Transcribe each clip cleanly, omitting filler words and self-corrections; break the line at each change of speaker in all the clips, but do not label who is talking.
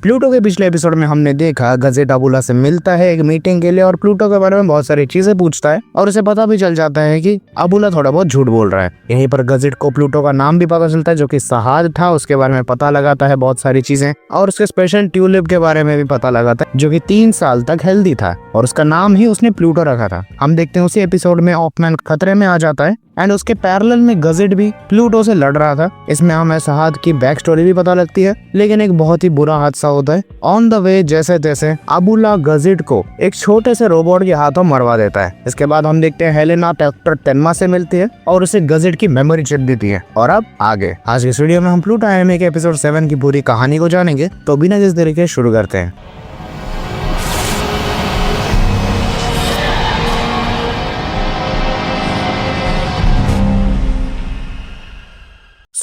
Pluto के पिछले episode में हमने देखा गजेट अबुला से मिलता है एक मीटिंग के लिए और प्लूटो के बारे में बहुत सारी चीजें पूछता है और उसे पता भी चल जाता है कि अबुला थोड़ा बहुत झूठ बोल रहा है। यहीं पर गजेट को प्लूटो का नाम भी पता चलता है जो कि सहाद था, उसके बारे में पता लगाता है बहुत सारी चीजें और उसके स्पेशल ट्यूलिप के बारे में भी पता लगाता है जो कि 3 साल तक हेल्दी था और उसका नाम ही उसने प्लूटो रखा था। हम देखते हैं उसी एपिसोड में ऑफमैन खतरे में आ जाता है एंड उसके पैरेलल में गजेट भी प्लूटो से लड़ रहा था। इसमें हमें सहाद की बैक स्टोरी भी पता लगती है, लेकिन एक बहुत ही बुरा हादसा होता है। ऑन द वे जैसे तैसे अबुला गजेट को एक छोटे से रोबोट के हाथों मरवा देता है। इसके बाद हम देखते हैं हेलेना डॉक्टर तेनमा से मिलती है और उसे गजेट की मेमोरी चिप देती है। और अब आगे आज के वीडियो में हम प्लूटो एनिमे के एपिसोड 7 की पूरी कहानी को जानेंगे, तो बिना किसी तरीके शुरू करते हैं।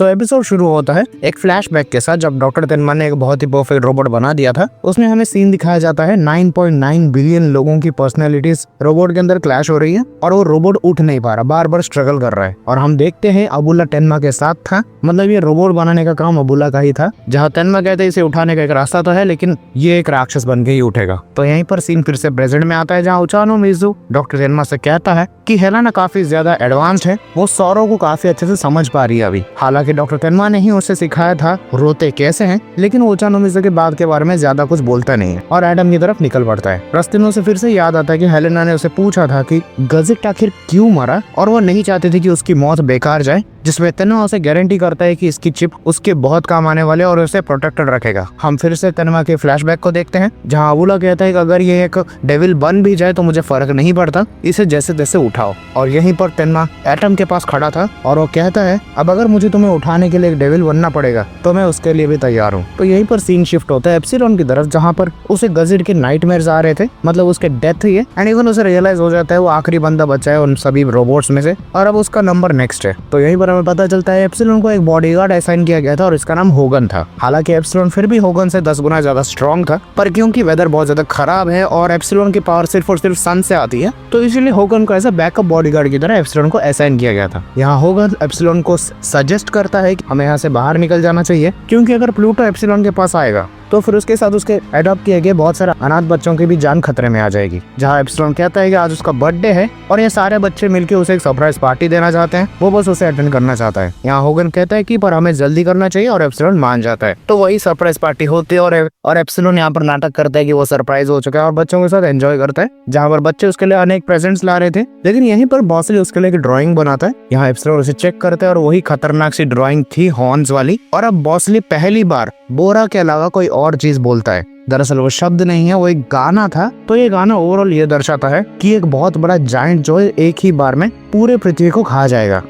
एपिसोड शुरू होता है एक फ्लैशबैक के साथ जब डॉक्टर तेनमा ने एक बहुत ही परफेक्ट रोबोट बना दिया था। उसमें हमें सीन दिखाया जाता है 9.9 बिलियन लोगों की पर्सनैलिटीज रोबोट के अंदर क्लैश हो रही है और वो रोबोट उठ नहीं पा रहा, बार बार स्ट्रगल कर रहा है। और हम देखते हैं अबुला तेनमा के साथ था, मतलब ये रोबोट बनाने का काम अबुला का ही था। जहाँ तेनमा कहते हैं इसे उठाने का एक रास्ता तो है, लेकिन ये एक राक्षस बन के ही उठेगा। तो यहीं पर सीन फिर से प्रेजेंट में आता है जहाँ उचानो मिज़ू डॉक्टर तेनमा से कहता है कि हेलेना काफी ज्यादा एडवांस्ड है, वो सौरों को काफी अच्छे से समझ पा रही है अभी। हालांकि डॉक्टर तेनमा ने ही उसे सिखाया था रोते कैसे हैं, लेकिन उचानो मिज़ू के बात के बारे में ज्यादा कुछ बोलता नहीं है और एडम की तरफ निकल पड़ता है। रास्ते में उसे फिर से याद आता है कि हेलेना ने उसे पूछा था कि गजेट आखिर क्यों मरा और वो नहीं चाहती थी कि उसकी मौत बेकार जाए, जिसमें तेनमा उसे गारंटी करता है कि इसकी चिप उसके बहुत काम आने वाले और उसे प्रोटेक्टेड रखेगा। हम फिर से तेनमा के फ्लैशबैक को देखते हैं जहां अबुला कहता है कि अगर ये एक डेविल बन भी जाए तो मुझे फर्क नहीं पड़ता, इसे जैसे तैसे उठाओ। और यहीं पर तेनमा एटम के पास खड़ा था और वो कहता है अब अगर मुझे तुम्हें उठाने के लिए एक डेविल बनना पड़ेगा तो मैं उसके लिए भी तैयार हूँ। तो यहीं पर सीन शिफ्ट होता है एप्सिलॉन की तरफ जहाँ पर उसे गजेट के नाइटमेयर्स आ रहे थे, मतलब उसके डेथ हुई है एंड इवन उसे रियलाइज हो जाता है वो आखिरी बंदा बचा है उन सभी रोबोट्स में से और अब उसका नंबर नेक्स्ट है। तो यहीं पर हमें पता चलता है एप्सिलॉन को एक बॉडीगार्ड असाइन किया गया था और इसका नाम होगन था। हालांकि एप्सिलॉन फिर भी होगन से 10 गुना ज्यादा स्ट्रॉन्ग था, पर क्योंकि वेदर बहुत ज्यादा खराब है और एप्सिलॉन की पावर सिर्फ और सिर्फ सन से आती है, तो इसीलिए होगन को ऐसा बैकअप बॉडीगार्ड की तरह एप्सिलॉन को असाइन किया गया था। यहाँ होगन एप्सिलॉन को सजेस्ट करता है कि हमें यहाँ से बाहर निकल जाना चाहिए, क्योंकि अगर प्लूटो एप्सिलॉन के पास आएगा तो फिर उसके साथ उसके अडॉप्ट किए गए बहुत सारे अनाथ बच्चों की भी जान खतरे में आ जाएगी। जहाँ एप्सिलॉन कहता है कि आज उसका बर्थडे है और ये सारे बच्चे मिलकर उसे एक सरप्राइज पार्टी देना चाहते हैं, वो बस उसे अटेंड करना चाहता है। यहाँ होगन कहता है कि पर हमें जल्दी करना चाहिए और एप्सिलॉन मान जाता है। तो वही सरप्राइज पार्टी होती है और एप्सिलॉन यहाँ पर नाटक करता है कि वो सरप्राइज हो चुका है और बच्चों के साथ एंजॉय करता है, जहाँ पर बच्चे उसके लिए अनेक प्रेजेंट्स ला रहे थे। लेकिन यहीं पर बॉसली उसके लिए एक ड्राइंग बनाता है। यहाँ एप्सिलॉन उसे चेक करता है और वही खतरनाक सी ड्राइंग थी हॉर्न्स वाली। और अब बॉसली पहली बार बोरा के अलावा कोई और चीज बोलता है। दरअसल वो शब्द नहीं है, वो एक गाना था। तो ये गाना ओवरऑल ये दर्शाता है कि एक बहुत बड़ा जायंट जो है एक ही बार में पूरे पृथ्वी को खा जाएगा।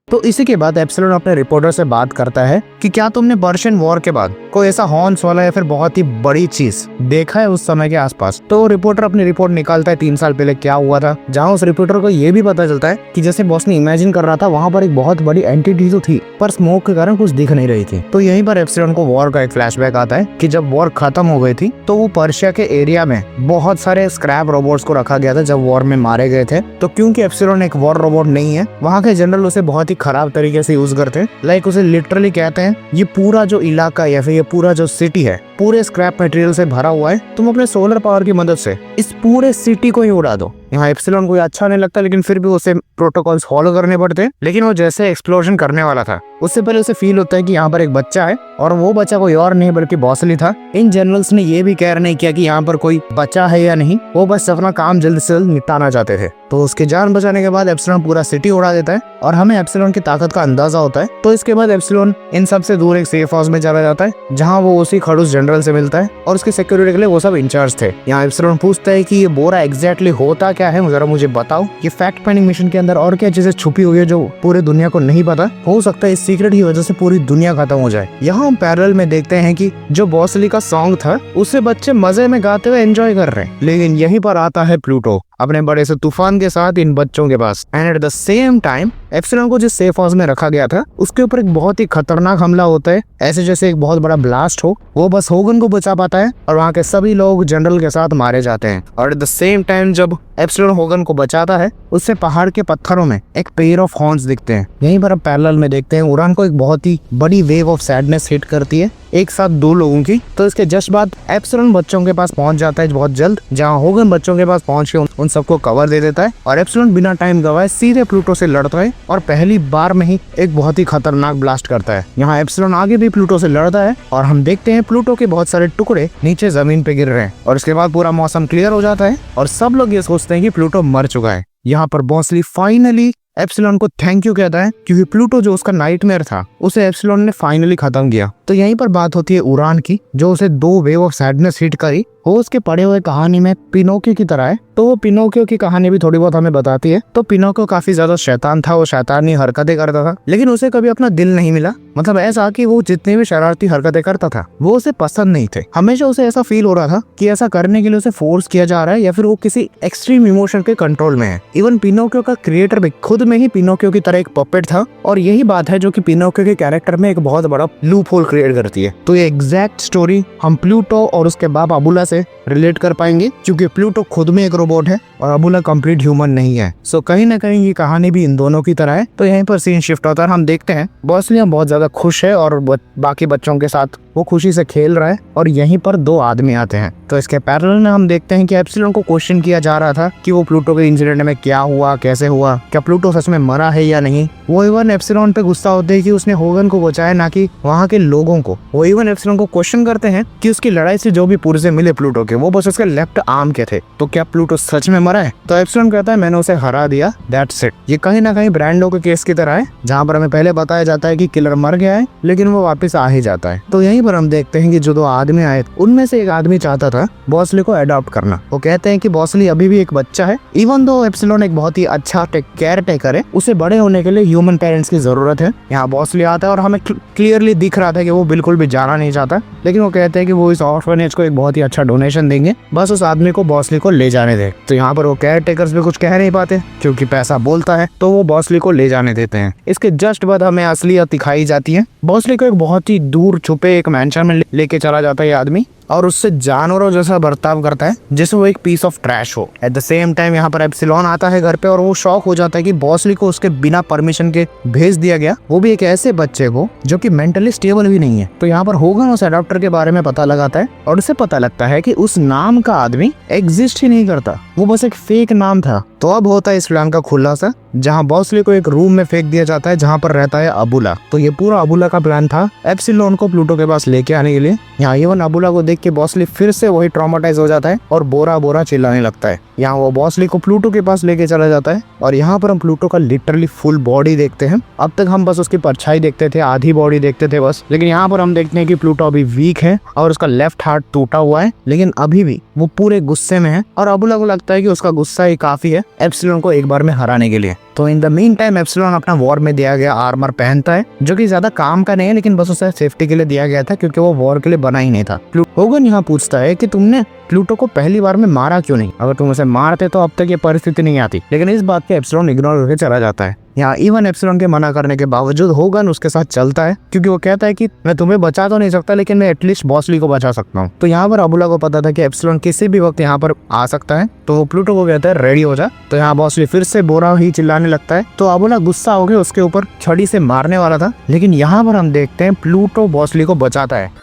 तो इसी के बाद एप्सिलॉन अपने रिपोर्टर से बात करता है कि क्या तुमने पर्शियन वॉर के बाद कोई ऐसा हॉर्न्स वाला या फिर बहुत ही बड़ी चीज देखा है उस समय के आसपास। तो रिपोर्टर अपनी रिपोर्ट निकालता है 3 साल पहले क्या हुआ था, जहाँ उस रिपोर्टर को ये भी पता चलता है कि जैसे बॉस ने इमेजिन कर रहा था वहाँ पर एक बहुत बड़ी एंटिटी तो थी, पर स्मोक के कारण कुछ दिख नहीं रही थी। तो यहीं पर एप्सिलॉन को वॉर का एक फ्लैशबैक आता है कि जब वॉर खत्म हो गई थी तो वो पर्शिया के एरिया में बहुत सारे स्क्रैप रोबोट्स को रखा गया था जब वॉर में मारे गए थे। तो क्योंकि एप्सिलॉन एक वॉर रोबोट नहीं है, वहाँ के जनरल उसे बहुत ही खराब तरीके से यूज करते हैं। लाइक उसे लिटरली कहते हैं ये पूरा जो इलाका या फिर ये पूरा जो सिटी है पूरे स्क्रैप मटेरियल से भरा हुआ है, तुम अपने सोलर पावर की मदद से इस पूरे सिटी को ही उड़ा दो। यहाँ एप्सिलॉन को अच्छा नहीं लगता, लेकिन फिर भी उसे प्रोटोकॉल्स फॉलो करने पड़ते हैं। लेकिन वो जैसे एक्सप्लोजन करने वाला था उससे पहले उसे फील होता है कि यहाँ पर एक बच्चा है और वो बच्चा कोई और नहीं बल्कि बॉसली था। इन जनरल्स ने ये भी केयर नहीं किया कि यहाँ पर कोई बच्चा है या नहीं, वो बस अपना काम जल्द से जल्द निपटाना चाहते थे। तो उसकी जान बचाने के बाद एप्सिलॉन पूरा सिटी उड़ा देता है और हमें एप्सिलॉन की ताकत का अंदाजा होता है। तो इसके बाद एप्सिलॉन इन सबसे दूर एक सेफ हाउस में चला जाता है, जहाँ वो उसी खड़ूस जनरल से मिलता है और उसकी सिक्योरिटी के लिए वो सब इंचार्ज थे। यहाँ एप्सिलॉन पूछता है कि ये बोरा एग्जैक्टली होता क्या है, जरा मुझे बताओ। ये फैक्ट फाइंडिंग मिशन के अंदर और क्या चीजें छुपी हुई है जो पूरी दुनिया को नहीं पता। हो सकता है इस सीक्रेट की वजह से पूरी दुनिया खत्म हो जाए। यहाँ हम पैरेलल में देखते हैं कि जो बॉसली का सॉन्ग था उसे बच्चे मजे में गाते हुए एंजॉय कर रहे हैं। लेकिन यहीं पर आता है प्लूटो। अपने बड़े से तूफान के साथ इन बच्चों के पास। And at the same time epsilon को जिस सेफ हाउस में रखा गया था उसके ऊपर एक बहुत ही खतरनाक हमला होता है, ऐसे जैसे एक बहुत बड़ा ब्लास्ट हो। वो बस होगन को बचा पाता है और वहाँ के सभी लोग जनरल के साथ मारे जाते हैं। और एट द सेम टाइम जब एप्सिलॉन होगन को बचाता है उससे पहाड़ के पत्थरों में एक पेयर ऑफ हॉर्न्स दिखते हैं। यहीं पर अब पैरेलल में देखते हैं उरान को एक बहुत ही बड़ी वेव ऑफ सैडनेस हिट करती है, एक साथ 2 लोगों की। तो इसके जस्ट बाद एप्सिलॉन बच्चों के पास पहुंच जाता है बहुत जल्द, जहां होगन बच्चों के पास पहुंच के उन सबको कवर दे देता है और एप्सिलॉन बिना टाइम गवाए सीधे प्लूटो से लड़ता है और पहली बार में ही एक बहुत ही खतरनाक ब्लास्ट करता है। यहाँ एप्सिलॉन आगे भी प्लूटो से लड़ता है और हम देखते हैं प्लूटो के बहुत सारे टुकड़े नीचे जमीन पे गिर रहे हैं। और इसके बाद पूरा मौसम क्लियर हो जाता है और सब लोग ये सोचते हैं कि प्लूटो मर चुका है। यहाँ पर बॉसली फाइनली एप्सिलॉन को थैंक यू कहता है क्योंकि प्लूटो जो उसका नाइटमेयर था उसे एप्सिलॉन ने फाइनली खत्म किया। तो यहीं पर बात होती है उरान की, जो उसे 2 वेव ऑफ सैडनेस हिट करी। वो उसके पढ़े हुए कहानी में पिनोकियो की तरह है, तो वो पिनोकियो की कहानी भी थोड़ी बहुत हमें बताती है। तो पिनोकियो काफी ज्यादा शैतान था, वो शैतानी हरकतें करता था, लेकिन उसे कभी अपना दिल नहीं मिला। मतलब ऐसा कि वो जितनी भी शरारती हरकतें करता था वो उसे पसंद नहीं थे। हमेशा उसे ऐसा फील हो रहा था कि ऐसा करने के लिए उसे फोर्स किया जा रहा है या फिर वो किसी एक्सट्रीम इमोशन के कंट्रोल में है। इवन पिनोकियो का क्रिएटर भी खुद में ही पिनोकियो की तरह एक पपेट था और यही बात है जो कि पिनोकियो के कैरेक्टर में एक बहुत बड़ा लूप होल क्रिएट करती है। तो ये एग्जैक्ट स्टोरी हम प्लूटो और उसके बाप अबुला से रिलेट कर पाएंगे, क्योंकि प्लूटो खुद में एक रोबोट है और अबुला कंप्लीट ह्यूमन नहीं है। सो कहीं ना कहीं ये कहानी भी इन दोनों की तरह है। तो यहीं पर सीन शिफ्ट होता है, हम देखते हैं बॉसली बहुत ज्यादा खुश है और बाकी बच्चों के साथ वो खुशी से खेल रहा है और यहीं पर 2 आदमी आते हैं। तो इसके पैरेलल में हम देखते हैं कि एप्सिलॉन को क्वेश्चन किया जा रहा था कि वो प्लूटो के इंसिडेंट में क्या हुआ, कैसे हुआ, क्या प्लूटो सच में मरा है या नहीं। वो इवन एप्सिलॉन पे गुस्सा होते हैं कि उसने होगन को बचाया ना कि वहाँ के लोगों को। वो इवन एप्सिलॉन को क्वेश्चन करते हैं कि उसकी लड़ाई से जो भी पुर्जे मिले प्लूटो के वो बस उसके लेफ्ट आर्म के थे, तो क्या प्लूटो सच में मरा है। तो एप्सिलॉन कहता है मैंने उसे हरा दिया, दैट्स इट। ये कहीं ना कहीं ब्रैंडो के केस की तरह है, जहाँ पर हमें पहले बताया जाता है कि किलर मर गया है लेकिन वो वापस आ ही जाता है। तो यहीं पर हम देखते हैं कि जो 2 आदमी आए उनमें से एक आदमी चाहता था बॉसली को अडॉप्ट करना। वो कहते हैं कि बॉसली अभी भी एक बच्चा है, इवन दो एप्सिलॉन एक बहुत ही अच्छा केयर टेकर है, उसे बड़े होने के लिए ह्यूमन पेरेंट्स की जरूरत है। यहाँ बॉसली आता है और हमें क्लियरली दिख रहा था कि वो बिल्कुल भी जाना नहीं चाहता, लेकिन वो कहते हैं कि वो इस ऑर्फनेज को एक बहुत ही अच्छा डोनेशन देंगे, बस उस आदमी को बॉसली को ले जाने दे। तो यहाँ पर वो केयर टेकर्स भी कुछ कह नहीं पाते क्योंकि पैसा बोलता है, तो वो बॉसली को ले जाने देते हैं। इसके जस्ट बाद हमें असलियत दिखाई जाती है। बॉसली को एक बहुत ही दूर छुपे एक मैंशन में लेके चला जाता है ये आदमी और उससे जानवरों जैसा बर्ताव करता है जैसे वो एक पीस ऑफ ट्रैश हो। एट द सेम टाइम यहाँ पर एप्सिलॉन आता है घर पे और वो शॉक हो जाता है कि बॉसली को उसके बिना परमिशन के भेज दिया गया, वो भी एक ऐसे बच्चे को जो कि मेंटली स्टेबल भी नहीं है। तो यहाँ पर होगन उस एडॉप्टर के बारे में पता लगाता है और उसे पता लगता है कि उस नाम का आदमी एग्जिस्ट ही नहीं करता, वो बस एक फेक नाम था। तो अब होता है इस प्लान का खुलासा, जहाँ बॉसली को एक रूम में फेंक दिया जाता है जहाँ पर रहता है अबुला। तो ये पूरा अबुला का प्लान था एप्सिलॉन को प्लूटो के पास लेके आने के लिए। यहाँ इवन अबुला को देख के बॉसली फिर से वही ट्रॉमाटाइज हो जाता है और बोरा बोरा चिल्लाने लगता है। यहाँ वो बॉसली को प्लूटो के पास लेके चला जाता है और यहाँ पर हम प्लूटो का लिटरली फुल बॉडी देखते हैं। अब तक हम बस उसकी परछाई देखते थे, आधी बॉडी देखते थे बस, लेकिन यहाँ पर हम देखते हैं कि प्लूटो अभी वीक है और उसका लेफ्ट हार्ट टूटा हुआ है, लेकिन अभी भी वो पूरे गुस्से में है और अबुला को लगता है कि उसका गुस्सा ही काफी है एप्सिलॉन को एक बार में हराने के लिए। तो in the mean time epsilon अपना वॉर में दिया गया आर्मर पहनता है, जो कि ज्यादा काम का नहीं है लेकिन बस उसे सेफ्टी के लिए दिया गया था क्योंकि वो वॉर के लिए बना ही नहीं था। होगन यहाँ पूछता है कि तुमने प्लूटो को पहली बार में मारा क्यों नहीं, अगर तुम उसे मारते तो अब तक ये परिस्थिति नहीं आती। लेकिन इस बात के एप्सिलॉन इग्नोर करके चला जाता है। यहाँ इवन एप्सिलॉन के मना करने के बावजूद होगन उसके साथ चलता है क्योंकि वो कहता है कि मैं तुम्हें बचा तो नहीं सकता लेकिन मैं एटलीस्ट बॉसली को बचा सकता हूँ। तो यहाँ पर अबुला को पता था कि एप्सिलॉन किसी भी वक्त यहाँ पर आ सकता है, तो वो प्लूटो को कहता है रेडी हो जा। तो यहाँ बॉसली फिर से बोरा ही चिल्लाने लगता है, तो अबुला गुस्सा हो गया उसके ऊपर छड़ी से मारने वाला था, लेकिन यहाँ पर हम देखते हैं प्लूटो बॉसली को बचाता है।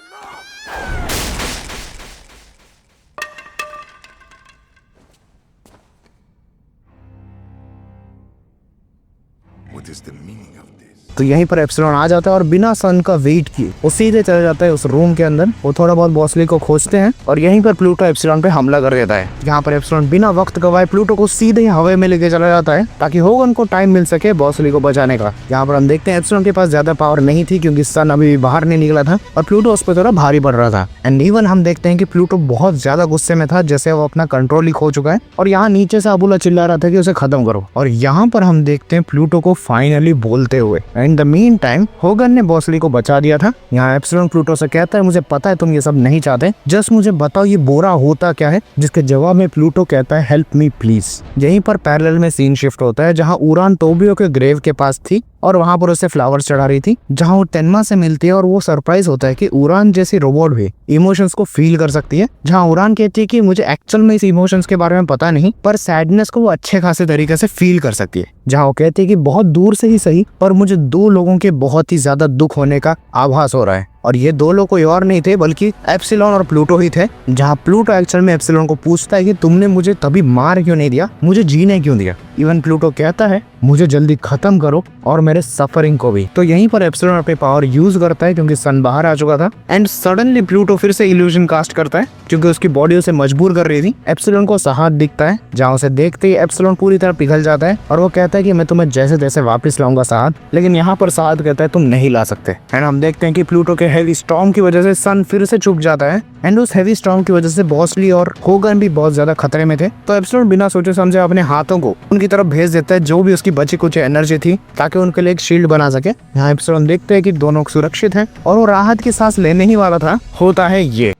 What is the meaning of this?
तो यहीं पर एप्सिलॉन आ जाता है और बिना सन का वेट किए वो सीधे चला जाता है उस रूम के अंदर। वो थोड़ा बहुत बॉसली को खोजते हैं और यहीं पर प्लूटो एप्सिलॉन पे हमला कर देता है। यहाँ पर एप्सिलॉन बिना वक्त गवाए प्लूटो को सीधे हवा में लेके चला जाता है ताकि होगन को टाइम मिल सके बॉसली को बचाने का। यहाँ पर हम देखते हैं एप्सिलॉन के पास ज्यादा पावर नहीं थी क्योंकि सन अभी बाहर नहीं निकला था और प्लूटो उस पर थोड़ा भारी पड़ रहा था। एंड इवन हम देखते हैं कि प्लूटो बहुत ज्यादा गुस्से में था, जैसे वो अपना कंट्रोल ही खो चुका है और यहाँ नीचे से अबुला चिल्ला रहा था कि उसे खत्म करो। और यहाँ पर हम देखते हैं प्लूटो को फाइनली बोलते हुए। In the mean time Hogan ने बॉसली को बचा दिया था। यहाँ एप्सिलॉन प्लूटो से कहता है मुझे पता है तुम ये सब नहीं चाहते, जस्ट मुझे बताओ ये बोरा होता क्या है, जिसके जवाब में प्लूटो कहता है हेल्प मी प्लीज। यहीं पर पैरेलल में सीन शिफ्ट होता है जहाँ उरान तोबियो के ग्रेव के पास थी और वहां पर उसे फ्लावर्स चढ़ा रही थी, जहां वो तेनमा से मिलती है और वो सरप्राइज होता है कि उरान जैसी रोबोट भी इमोशंस को फील कर सकती है। जहां उरान कहती है कि मुझे एक्चुअल में इस इमोशंस के बारे में पता नहीं, पर सैडनेस को वो अच्छे खासे तरीके से फील कर सकती है। जहां वो कहती है कि बहुत दूर से ही सही, पर मुझे दो लोगों के बहुत ही ज्यादा दुख होने का आभास हो रहा है, और ये दो लोग कोई और नहीं थे बल्कि एप्सिलॉन और प्लूटो ही थे। जहां प्लूटो एक्चुअल में एप्सिलॉन को पूछता है कि तुमने मुझे तभी मार क्यों नहीं दिया, मुझे जीने क्यों दिया। इवन प्लूटो कहता है मुझे जल्दी खत्म करो और मेरे सफरिंग को भी। तो यहीं पर एप्सिलॉन अपने पावर यूज करता है क्योंकि सन बाहर आ चुका था, एंड सडनली प्लूटो फिर से इल्यूजन कास्ट करता है क्योंकि उसकी बॉडी उसे मजबूर कर रही थी। एप्सिलॉन को उसका हाथ दिखता है, जहाँ उसे देखते ही एप्सिलॉन पूरी तरह पिघल जाता है और वो कहता है कि मैं तुम्हें जैसे तैसे वापस लाऊंगा साथ, लेकिन यहाँ पर साथ कहता है तुम नहीं ला सकते। एंड हम देखते हैं कि प्लूटो के हेवी स्टॉर्म की वजह से सन फिर से छुप जाता है, एंड उस हेवी स्टॉर्म की वजह से बॉसली और होगन भी बहुत ज्यादा खतरे में थे। तो एप्सिलॉन बिना सोचे समझे अपने हाथों को उनकी तरफ भेज देता है, जो भी उसकी बची कुछ एनर्जी थी, ताकि उनके लिए एक शील्ड बना सके। यहाँ एप्सिलॉन देखते हैं कि दोनों सुरक्षित हैं और वो राहत की सांस लेने ही वाला था, होता है ये।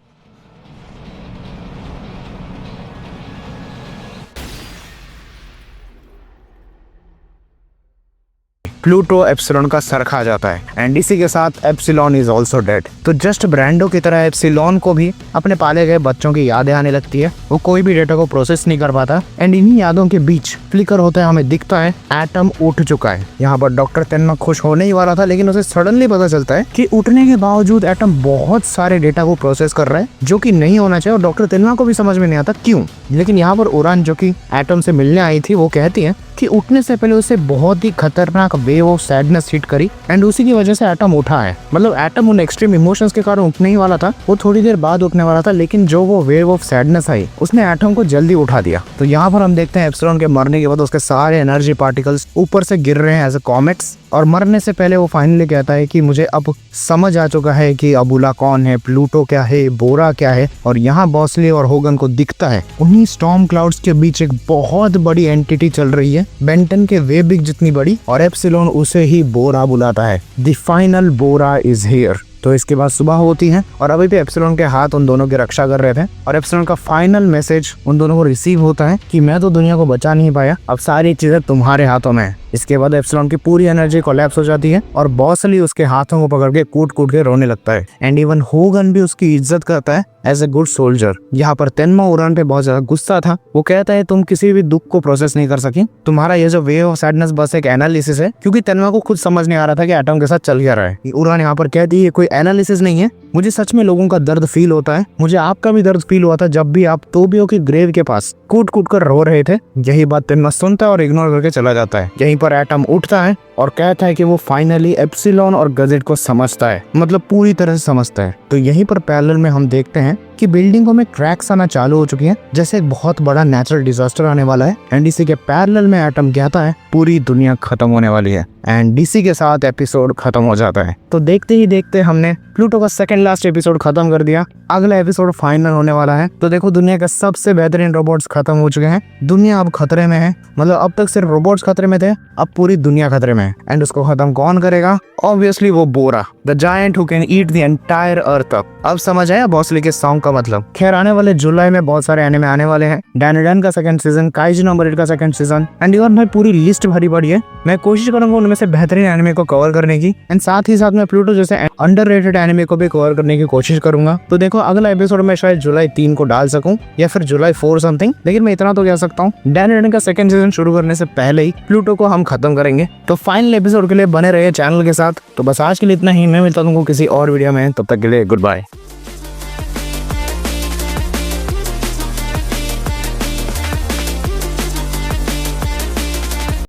प्लूटो एप्सिलॉन का सर खा जाता है, एंड इसी के साथ एप्सिलॉन इज ऑल्सो डेड। तो जस्ट ब्रैंडो की तरह एप्सिलॉन को भी अपने पाले गए बच्चों की यादें आने लगती है। वो कोई भी डेटा को प्रोसेस नहीं कर पाता, एंड इन्हीं यादों के बीच फ्लिकर होता है, हमें दिखता है एटम उठ चुका है। यहाँ पर डॉक्टर तेनमा खुश होने ही वाला था, लेकिन उसे सडनली पता चलता है कि उठने के बावजूद एटम बहुत सारे डेटा को प्रोसेस कर रहा है, जो कि नहीं होना चाहिए, और डॉक्टर तेनमा को भी समझ में नहीं आता क्यों। लेकिन यहाँ पर उरान जो कि एटम से मिलने आई थी, वो कहती है कि उठने से पहले उसे बहुत ही खतरनाक वेव ऑफ सैडनेस हिट करी, एंड उसी की वजह से एटम उठा है। मतलब एटम उन एक्सट्रीम इमोशंस के कारण उठने ही वाला था, वो थोड़ी देर बाद उठने वाला था, लेकिन जो वो वेव ऑफ सैडनेस आई उसने एटम को जल्दी उठा दिया। तो यहाँ पर हम देखते हैं एप्सिलॉन के मरने के बाद उसके सारे एनर्जी पार्टिकल्स ऊपर से गिर रहे हैं एज अ कॉमेट्स, और मरने से पहले वो फाइनली कहता है कि मुझे अब समझ आ चुका है कि अबुला कौन है, प्लूटो क्या है, बोरा क्या है। और यहाँ बॉसली और होगन को दिखता है उन्हीं स्टॉर्म क्लाउड्स के बीच एक बहुत बड़ी एंटिटी चल रही है, बेंटन के वे बिग जितनी बड़ी, और एप्सिलॉन उसे ही बोरा बुलाता है। The final Bora is here. तो इसके बाद सुबह होती है और अभी भी एप्सिलॉन के हाथ उन दोनों की रक्षा कर रहे थे, और एप्सिलॉन का फाइनल मैसेज उन दोनों को रिसीव होता है कि मैं तो दुनिया को बचा नहीं पाया, अब सारी चीजें तुम्हारे हाथों में है। इसके बाद एप्सिलॉन की पूरी एनर्जी कोलैप्स हो जाती है और बॉसली उसके हाथों को पकड़ के कूट कूट के रोने लगता है, एंड इवन होगन भी उसकी इज्जत करता है एज ए गुड सोल्जर। यहाँ पर तेनमा उरान पे बहुत ज्यादा गुस्सा था, वो कहता है तुम किसी भी दुख को प्रोसेस नहीं कर सकी, तुम्हारा ये जो वे ऑफ सैडनेस बस एक एनालिसिस है, क्योंकि तेनमा को खुद समझ नहीं आ रहा था कि एटम के साथ चल क्या रहा है। उरान यहाँ पर कहती है कोई एनालिसिस नहीं है, मुझे सच में लोगों का दर्द फील होता है, मुझे आपका भी दर्द फील हुआ था जब भी आप तोबियो की ग्रेव के पास कूट कूट कर रो रहे थे। यही बात तेनमा सुनता है और इग्नोर करके चला जाता है। यहीं पर एटम उठता है और कहता है कि वो फाइनली एप्सिलॉन और गजेट को समझता है, मतलब पूरी तरह से समझता है। तो यहीं पर पैरेलल में हम देखते हैं कि बिल्डिंगों में क्रैक्स आना चालू हो चुकी हैं, जैसे एक बहुत बड़ा नेचुरल डिजास्टर आने वाला है, एंड इसी के पैरेलल में एटम कहता है पूरी दुनिया खत्म होने वाली है, एंड इसी के साथ एपिसोड खत्म हो जाता है। तो देखते ही देखते हमने प्लूटो का सेकंड लास्ट एपिसोड खत्म कर दिया, अगला एपिसोड फाइनल होने वाला है। तो देखो दुनिया के सबसे बेहतरीन रोबोट्स खत्म हो चुके हैं, दुनिया अब खतरे में है। मतलब अब तक सिर्फ रोबोट्स खतरे में थे, अब पूरी दुनिया खतरे में है, एंड उसको खत्म कौन करेगा? ऑब्वियसली वो Bora, the giant who can eat the entire earth up. अब समझ आया बॉसली के सॉन्ग का मतलब। खैर आने वाले जुलाई में बहुत सारे एनिमे आने वाले हैं, डैनडन का सेकंड सीजन, काइजू नंबर 8 का सेकंड सीजन, एंड इवन भाई पूरी लिस्ट भरी पड़ी है। मैं कोशिश करूंगा उनमें से बेहतरीन एनिमे को कवर करने की, एंड साथ ही साथ में प्लूटो जैसे अंडररेटेड एनिमे को भी कवर करने की कोशिश करूंगा। तो देखो अगला एपिसोड में शायद जुलाई 3 को डाल सकूं या फिर जुलाई 4 समथिंग, लेकिन मैं इतना तो कह सकता हूँ डैनडन का सेकंड सीजन शुरू करने से पहले ही प्लूटो को हम खत्म करेंगे। तो फाइनल एपिसोड के लिए बने रहिए चैनल के साथ। तो बस आज के लिए इतना ही, मैं मिलता हूँ किसी और वीडियो में, तब तक के लिए गुड बाय।